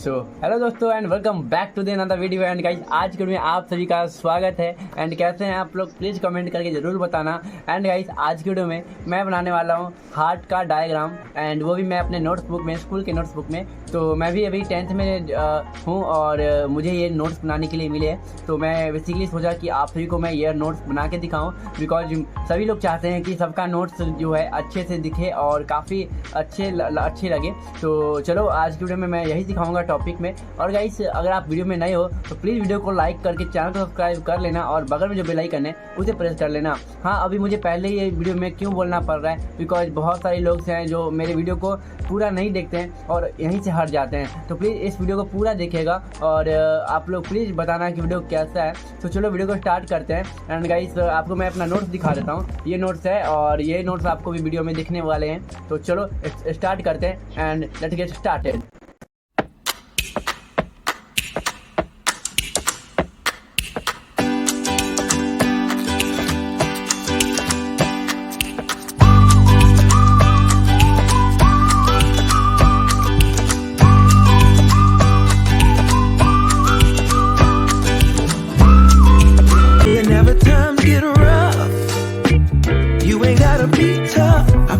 सो hello दोस्तों and welcome back to the another video. And guys आज के video में आप सभी का स्वागत है। एंड कैसे हैं आप लोग, प्लीज़ कमेंट करके ज़रूर बताना। एंड गाइस आज की वीडियो में मैं बनाने वाला हूँ हार्ट का डायग्राम, एंड वो भी मैं अपने नोट्स बुक में, स्कूल के नोट्स बुक में। तो मैं भी अभी 10th में हूँ और मुझे ये नोट्स बनाने के लिए मिले, तो मैं बेसिकली सोचा कि आप सभी को मैं ये नोट्स बना के दिखाऊँ, बिकॉज सभी लोग चाहते हैं कि सबका नोट्स जो है अच्छे से दिखे और काफ़ी अच्छे लगे। तो चलो आज की वीडियो में मैं यही दिखाऊंगा टॉपिक में। और गाइस अगर आप वीडियो में नए हो तो प्लीज़ वीडियो को लाइक करके चैनल को सब्सक्राइब कर लेना और बगल में जो बेल आइकन है उसे प्रेस कर लेना। हाँ, अभी मुझे पहले ये वीडियो में क्यों बोलना पड़ रहा है, बिकॉज बहुत सारे लोग हैं जो मेरे वीडियो को पूरा नहीं देखते हैं और यहीं से हट जाते हैं। तो प्लीज़ इस वीडियो को पूरा देखिएगा और आप लोग प्लीज़ बताना कि वीडियो कैसा है। तो चलो वीडियो को स्टार्ट करते हैं। एंड गाइस आपको मैं अपना नोट्स दिखा देता हूँ, ये नोट्स है और ये नोट्स आपको भी वीडियो में दिखने वाले हैं। तो चलो स्टार्ट करते हैं and let's get started.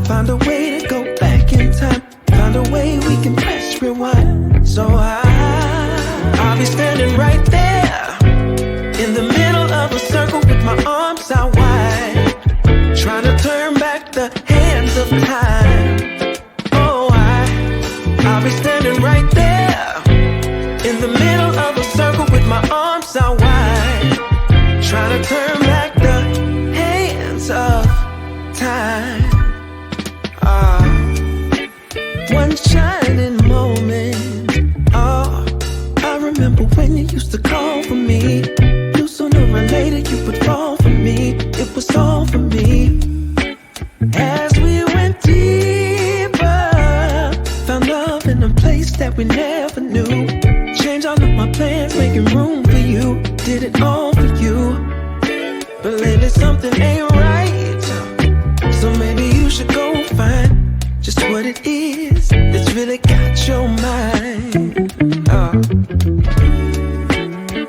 Find a way to go back in time. Find a way we can press rewind. So I'll be standing right there in the middle of a circle with my arms out wide, trying to turn back the hands of time. Oh, I'll be standing right there in the middle of a circle with my arms out wide, trying to turn back the hands of time. One shining moment. Oh, I remember when you used to call for me. Knew sooner or later you would fall for me. It was all for me. As we went deeper, found love in a place that we never knew. Changed all of my plans, making room for you. Did it all for you. But lately something ain't right, so maybe you should go find just what it is that's really got your mind. Oh.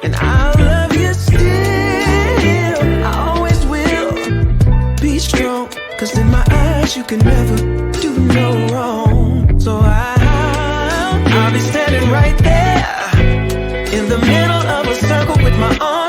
And I'll love you still, I always will. Be strong, cause in my eyes you can never do no wrong. So I'll be standing right there in the middle of a circle with my arms